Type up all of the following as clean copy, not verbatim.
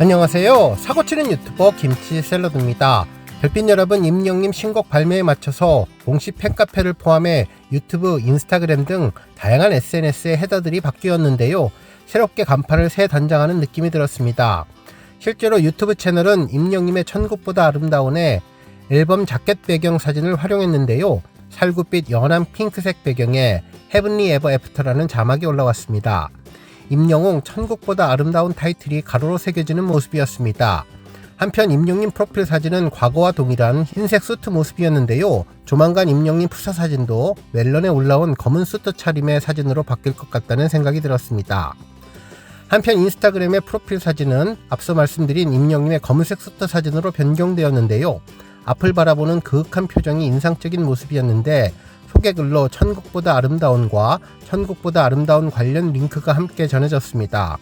안녕하세요. 사고치는 유튜버 김치샐러드입니다. 별빛 여러분, 임영님 신곡 발매에 맞춰서 공식 팬카페를 포함해 유튜브, 인스타그램 등 다양한 SNS의 헤더들이 바뀌었는데요. 새롭게 간판을 새 단장하는 느낌이 들었습니다. 실제로 유튜브 채널은 임영님의 천국보다 아름다운의 앨범 자켓 배경 사진을 활용했는데요. 살구빛 연한 핑크색 배경에 헤븐리 에버 애프터라는 자막이 올라왔습니다. 임영웅 천국보다 아름다운 타이틀이 가로로 새겨지는 모습이었습니다. 한편 임영님 프로필 사진은 과거와 동일한 흰색 수트 모습이었는데요. 조만간 임영님 푸사 사진도 멜론에 올라온 검은 수트 차림의 사진으로 바뀔 것 같다는 생각이 들었습니다. 한편 인스타그램의 프로필 사진은 앞서 말씀드린 임영님의 검은색 수트 사진으로 변경되었는데요. 앞을 바라보는 그윽한 표정이 인상적인 모습이었는데 소개글로 천국보다 아름다운과 천국보다 아름다운 관련 링크가 함께 전해졌습니다.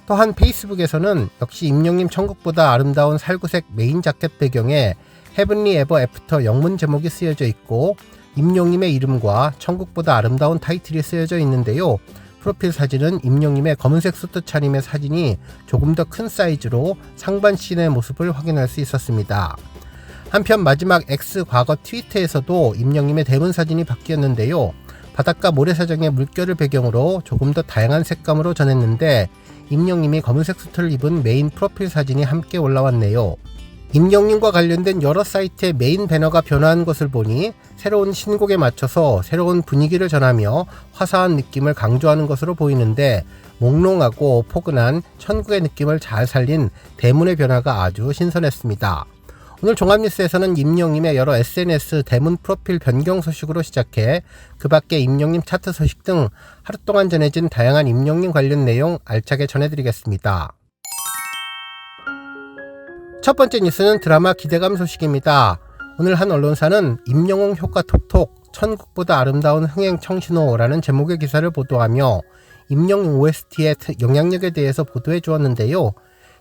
또한 페이스북에서는 역시 임영님 천국보다 아름다운 살구색 메인 자켓 배경에 헤븐리 에버 애프터 영문 제목이 쓰여져 있고 임영님의 이름과 천국보다 아름다운 타이틀이 쓰여져 있는데요. 프로필 사진은 임영님의 검은색 수트 차림의 사진이 조금 더 큰 사이즈로 상반신의 모습을 확인할 수 있었습니다. 한편 마지막 X 과거 트위터에서도 임영님의 대문 사진이 바뀌었는데요. 바닷가 모래사장의 물결을 배경으로 조금 더 다양한 색감으로 전했는데 임영님이 검은색 수트를 입은 메인 프로필 사진이 함께 올라왔네요. 임영님과 관련된 여러 사이트의 메인 배너가 변화한 것을 보니 새로운 신곡에 맞춰서 새로운 분위기를 전하며 화사한 느낌을 강조하는 것으로 보이는데 몽롱하고 포근한 천국의 느낌을 잘 살린 대문의 변화가 아주 신선했습니다. 오늘 종합뉴스에서는 임영님의 여러 SNS 대문 프로필 변경 소식으로 시작해 그 밖에 임영님 차트 소식 등 하루 동안 전해진 다양한 임영님 관련 내용 알차게 전해드리겠습니다. 첫 번째 뉴스는 드라마 기대감 소식입니다. 오늘 한 언론사는 임영웅 효과 톡톡 천국보다 아름다운 흥행 청신호라는 제목의 기사를 보도하며 임영웅 OST의 영향력에 대해서 보도해 주었는데요.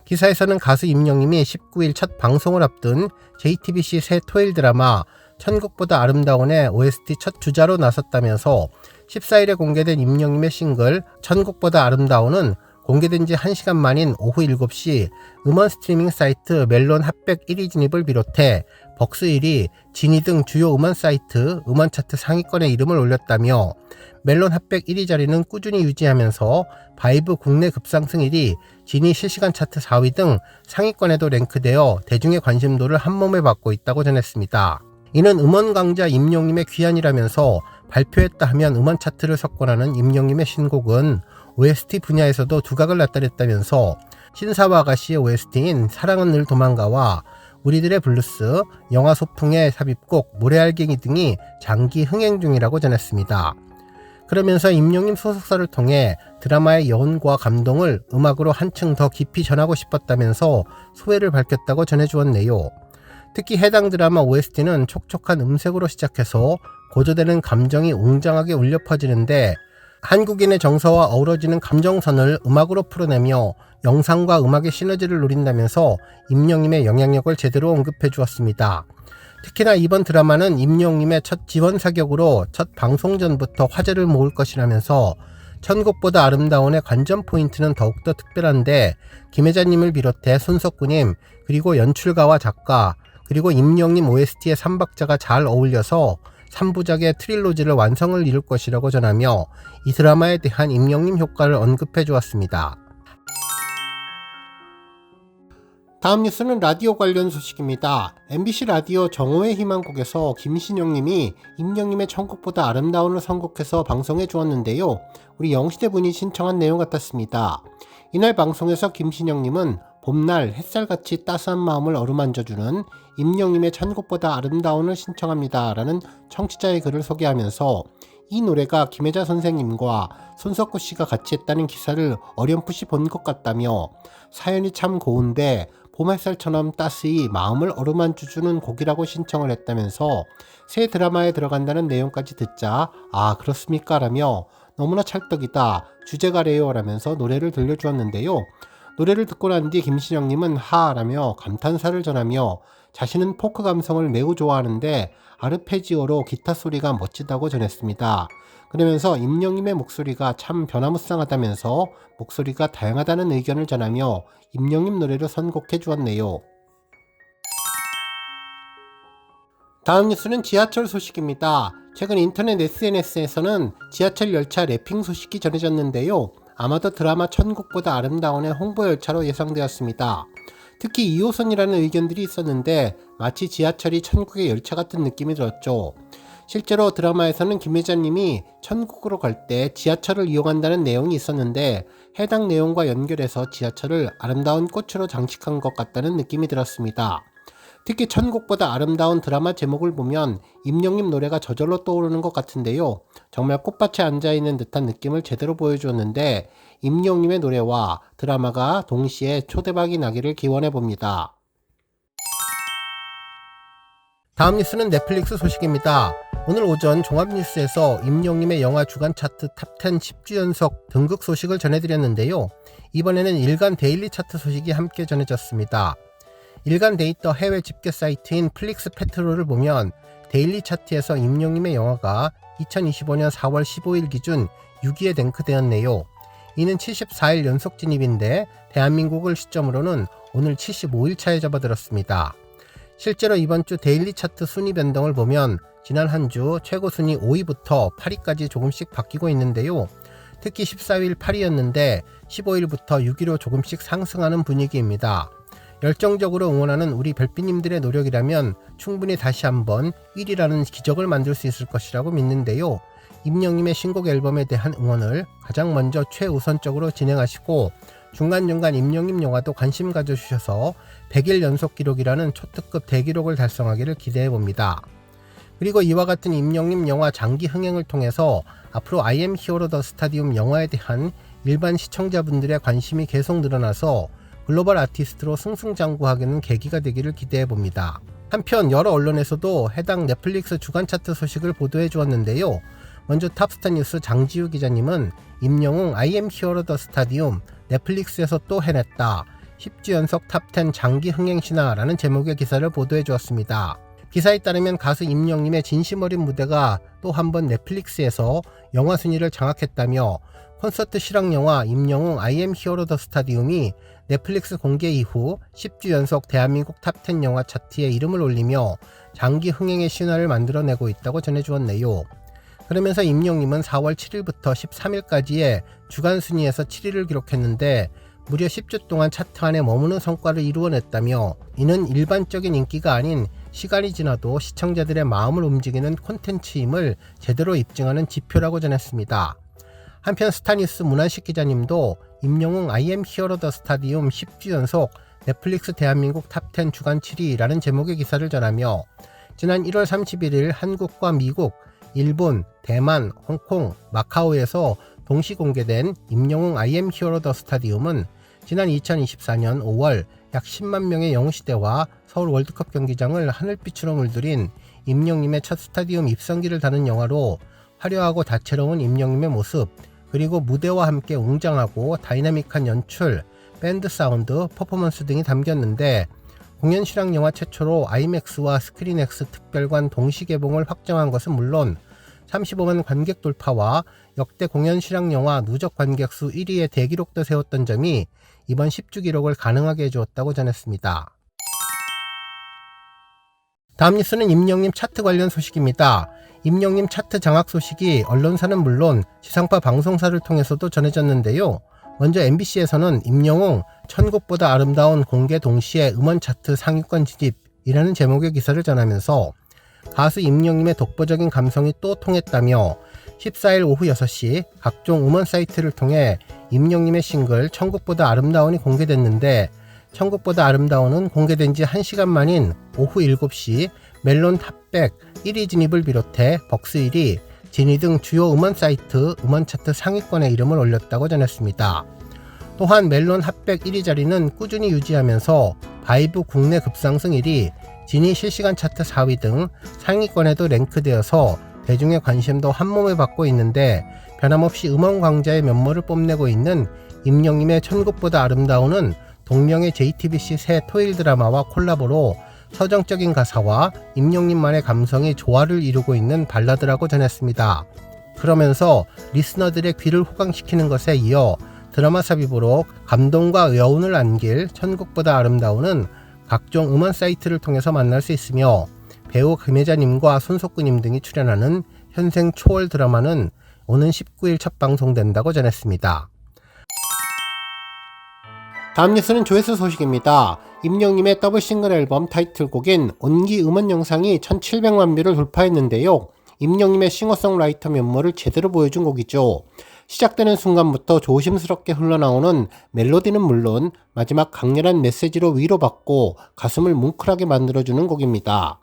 기사에서는 가수 임영님이 19일 첫 방송을 앞둔 JTBC 새 토요일 드라마 천국보다 아름다운의 OST 첫 주자로 나섰다면서 14일에 공개된 임영님의 싱글 천국보다 아름다운은 공개된 지 1시간 만인 오후 7시 음원 스트리밍 사이트 멜론 핫백 1위 진입을 비롯해 벅스 1위, 지니 등 주요 음원 사이트 음원 차트 상위권에 이름을 올렸다며 멜론 핫백 1위 자리는 꾸준히 유지하면서 바이브 국내 급상승 1위, 지니 실시간 차트 4위 등 상위권에도 랭크되어 대중의 관심도를 한몸에 받고 있다고 전했습니다. 이는 음원 강자 임영님의 귀환이라면서 발표했다 하면 음원 차트를 석권하는 임영님의 신곡은 OST 분야에서도 두각을 나타냈다면서 신사와 아가씨의 OST인 사랑은 늘 도망가와 우리들의 블루스, 영화 소풍의 삽입곡 모래알갱이 등이 장기 흥행 중이라고 전했습니다. 그러면서 임영님 소속사를 통해 드라마의 여운과 감동을 음악으로 한층 더 깊이 전하고 싶었다면서 소회를 밝혔다고 전해주었네요. 특히 해당 드라마 OST는 촉촉한 음색으로 시작해서 고조되는 감정이 웅장하게 울려 퍼지는데 한국인의 정서와 어우러지는 감정선을 음악으로 풀어내며 영상과 음악의 시너지를 노린다면서 임영님의 영향력을 제대로 언급해 주었습니다. 특히나 이번 드라마는 임영님의 첫 지원 사격으로 첫 방송 전부터 화제를 모을 것이라면서 천국보다 아름다운의 관전 포인트는 더욱더 특별한데 김혜자님을 비롯해 손석구님 그리고 연출가와 작가 그리고 임영님 OST의 3박자가 잘 어울려서 3부작의 트릴로지를 완성을 이룰 것이라고 전하며 이 드라마에 대한 임영님 효과를 언급해 주었습니다. 다음 뉴스는 라디오 관련 소식입니다. MBC 라디오 정오의 희망곡에서 김신영님이 임영님의 천국보다 아름다운을 선곡해서 방송해 주었는데요. 우리 영시대 분이 신청한 내용 같았습니다. 이날 방송에서 김신영님은 봄날 햇살같이 따스한 마음을 어루만져주는 임영님의 천국보다 아름다운을 신청합니다 라는 청취자의 글을 소개하면서 이 노래가 김혜자 선생님과 손석구 씨가 같이 했다는 기사를 어렴풋이 본 것 같다며 사연이 참 고운데 봄 햇살처럼 따스히 마음을 어루만져주는 곡이라고 신청을 했다면서 새 드라마에 들어간다는 내용까지 듣자 아 그렇습니까 라며 너무나 찰떡이다 주제가래요 라면서 노래를 들려주었는데요. 노래를 듣고 난 뒤 김신영님은 하라며 감탄사를 전하며 자신은 포크 감성을 매우 좋아하는데 아르페지오로 기타 소리가 멋지다고 전했습니다. 그러면서 임영님의 목소리가 참 변화무쌍하다면서 목소리가 다양하다는 의견을 전하며 임영님 노래를 선곡해 주었네요. 다음 뉴스는 지하철 소식입니다. 최근 인터넷 SNS에서는 지하철 열차 랩핑 소식이 전해졌는데요. 아마도 드라마 천국보다 아름다운의 홍보 열차로 예상되었습니다. 특히 2호선이라는 의견들이 있었는데 마치 지하철이 천국의 열차 같은 느낌이 들었죠. 실제로 드라마에서는 김 회장님이 천국으로 갈 때 지하철을 이용한다는 내용이 있었는데 해당 내용과 연결해서 지하철을 아름다운 꽃으로 장식한 것 같다는 느낌이 들었습니다. 특히 천국보다 아름다운 드라마 제목을 보면 임영님 노래가 저절로 떠오르는 것 같은데요. 정말 꽃밭에 앉아있는 듯한 느낌을 제대로 보여주었는데 임영님의 노래와 드라마가 동시에 초대박이 나기를 기원해봅니다. 다음 뉴스는 넷플릭스 소식입니다. 오늘 오전 종합뉴스에서 임영님의 영화 주간 차트 탑10 10주 연속 등극 소식을 전해드렸는데요. 이번에는 일간 데일리 차트 소식이 함께 전해졌습니다. 일간 데이터 해외 집계 사이트인 플릭스 페트롤을 보면 데일리 차트에서 임영님의 영화가 2025년 4월 15일 기준 6위에 랭크되었네요. 이는 74일 연속 진입인데 대한민국을 시점으로는 오늘 75일 차에 접어들었습니다. 실제로 이번 주 데일리 차트 순위 변동을 보면 지난 한 주 최고 순위 5위부터 8위까지 조금씩 바뀌고 있는데요. 특히 14일 8위였는데 15일부터 6위로 조금씩 상승하는 분위기입니다. 열정적으로 응원하는 우리 별빛님들의 노력이라면 충분히 다시 한번 1위라는 기적을 만들 수 있을 것이라고 믿는데요. 임영님의 신곡 앨범에 대한 응원을 가장 먼저 최우선적으로 진행하시고 중간중간 임영님 영화도 관심 가져주셔서 100일 연속 기록이라는 초특급 대기록을 달성하기를 기대해봅니다. 그리고 이와 같은 임영님 영화 장기 흥행을 통해서 앞으로 I am hero the stadium 영화에 대한 일반 시청자분들의 관심이 계속 늘어나서 글로벌 아티스트로 승승장구하기는 계기가 되기를 기대해봅니다. 한편 여러 언론에서도 해당 넷플릭스 주간 차트 소식을 보도해 주었는데요. 먼저 탑스타 뉴스 장지우 기자님은 임영웅 I am hero the stadium 넷플릭스에서 또 해냈다. 10주 연속 탑10 장기 흥행 신화라는 제목의 기사를 보도해 주었습니다. 기사에 따르면 가수 임영님의 진심 어린 무대가 또 한 번 넷플릭스에서 영화 순위를 장악했다며 콘서트 실황 영화 임영웅 I am hero the stadium이 넷플릭스 공개 이후 10주 연속 대한민국 탑10 영화 차트에 이름을 올리며 장기 흥행의 신화를 만들어내고 있다고 전해주었네요. 그러면서 임영님은 4월 7일부터 13일까지의 주간 순위에서 7위를 기록했는데 무려 10주 동안 차트 안에 머무는 성과를 이루어냈다며 이는 일반적인 인기가 아닌 시간이 지나도 시청자들의 마음을 움직이는 콘텐츠임을 제대로 입증하는 지표라고 전했습니다. 한편 스타뉴스 문한식 기자님도 임영웅 I am hero the stadium 10주 연속 넷플릭스 대한민국 탑10 주간 7위라는 제목의 기사를 전하며 지난 1월 31일 한국과 미국, 일본, 대만, 홍콩, 마카오에서 동시 공개된 임영웅 I am hero the stadium은 지난 2024년 5월 약 10만 명의 영웅시대와 서울 월드컵 경기장을 하늘빛으로 물들인 임영님의 첫 스타디움 입성기를 다는 영화로 화려하고 다채로운 임영님의 모습, 그리고 무대와 함께 웅장하고 다이나믹한 연출, 밴드 사운드, 퍼포먼스 등이 담겼는데 공연 실황 영화 최초로 IMAX와 스크린X 특별관 동시 개봉을 확정한 것은 물론 35만 관객 돌파와 역대 공연 실황 영화 누적 관객수 1위의 대기록도 세웠던 점이 이번 10주 기록을 가능하게 해주었다고 전했습니다. 다음 뉴스는 임영님 차트 관련 소식입니다. 임영님 차트 장악 소식이 언론사는 물론 지상파 방송사를 통해서도 전해졌는데요. 먼저 MBC에서는 임영웅 천국보다 아름다운 공개 동시에 음원 차트 상위권 진입이라는 제목의 기사를 전하면서 가수 임영님의 독보적인 감성이 또 통했다며 14일 오후 6시 각종 음원 사이트를 통해 임영님의 싱글 천국보다 아름다운이 공개됐는데 천국보다 아름다운은 공개된 지 1시간 만인 오후 7시 멜론 탑100 1위 진입을 비롯해 벅스 1위, 진위 등 주요 음원 사이트 음원 차트 상위권에 이름을 올렸다고 전했습니다. 또한 멜론 핫백 1위 자리는 꾸준히 유지하면서 바이브 국내 급상승 1위, 진위 실시간 차트 4위 등 상위권에도 랭크되어서 대중의 관심도 한몸에 받고 있는데 변함없이 음원 강자의 면모를 뽐내고 있는 임영님의 천국보다 아름다운은 동명의 JTBC 새 토일 드라마와 콜라보로 서정적인 가사와 임영님만의 감성이 조화를 이루고 있는 발라드라고 전했습니다. 그러면서 리스너들의 귀를 호강시키는 것에 이어 드라마 삽입으로 감동과 여운을 안길 천국보다 아름다운은 각종 음원 사이트를 통해서 만날 수 있으며 배우 금혜자님과 손석구님 등이 출연하는 현생 초월 드라마는 오는 19일 첫 방송된다고 전했습니다. 다음 뉴스는 조회수 소식입니다. 임영님의 더블 싱글 앨범 타이틀곡인 온기 음원 영상이 1700만 뷰를 돌파했는데요. 임영님의 싱어송라이터 면모를 제대로 보여준 곡이죠. 시작되는 순간부터 조심스럽게 흘러나오는 멜로디는 물론 마지막 강렬한 메시지로 위로받고 가슴을 뭉클하게 만들어주는 곡입니다.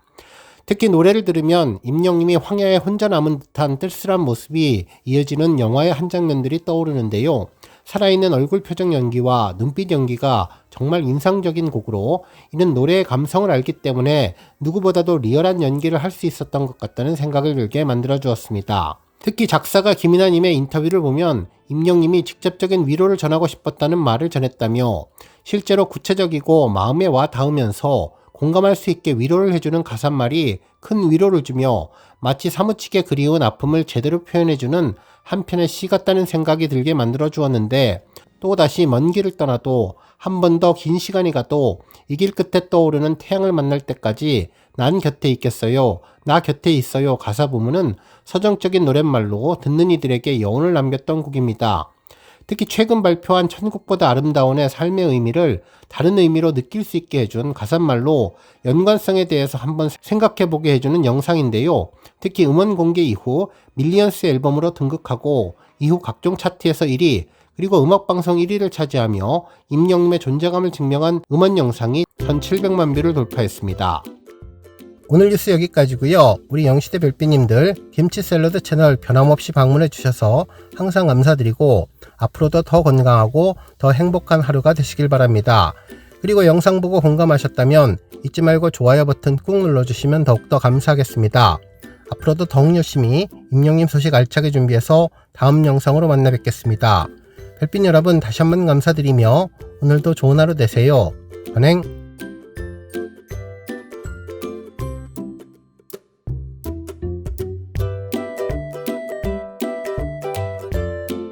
특히 노래를 들으면 임영님이 황야에 혼자 남은 듯한 뜰쓸한 모습이 이어지는 영화의 한 장면들이 떠오르는데요. 살아있는 얼굴 표정 연기와 눈빛 연기가 정말 인상적인 곡으로 이는 노래의 감성을 알기 때문에 누구보다도 리얼한 연기를 할 수 있었던 것 같다는 생각을 들게 만들어 주었습니다. 특히 작사가 김이나님의 인터뷰를 보면 임영님이 직접적인 위로를 전하고 싶었다는 말을 전했다며 실제로 구체적이고 마음에 와 닿으면서 공감할 수 있게 위로를 해주는 가사말이 큰 위로를 주며 마치 사무치게 그리운 아픔을 제대로 표현해주는 한편의 시 같다는 생각이 들게 만들어 주었는데 또다시 먼 길을 떠나도 한 번 더 긴 시간이 가도 이 길 끝에 떠오르는 태양을 만날 때까지 난 곁에 있겠어요. 나 곁에 있어요. 가사 부분은 서정적인 노랫말로 듣는 이들에게 여운을 남겼던 곡입니다. 특히 최근 발표한 천국보다 아름다운의 삶의 의미를 다른 의미로 느낄 수 있게 해준 가사말로 연관성에 대해서 한번 생각해보게 해주는 영상인데요. 특히 음원 공개 이후 밀리언스 앨범으로 등극하고 이후 각종 차트에서 1위 그리고 음악방송 1위를 차지하며 임영님의 존재감을 증명한 음원 영상이 1700만 뷰를 돌파했습니다. 오늘 뉴스 여기까지고요. 우리 영시대 별빛님들 김치샐러드 채널 변함없이 방문해 주셔서 항상 감사드리고 앞으로도 더 건강하고 더 행복한 하루가 되시길 바랍니다. 그리고 영상 보고 공감하셨다면 잊지 말고 좋아요 버튼 꾹 눌러주시면 더욱더 감사하겠습니다. 앞으로도 더욱 열심히 임영님 소식 알차게 준비해서 다음 영상으로 만나 뵙겠습니다. 별빛 여러분 다시 한번 감사드리며 오늘도 좋은 하루 되세요. 선행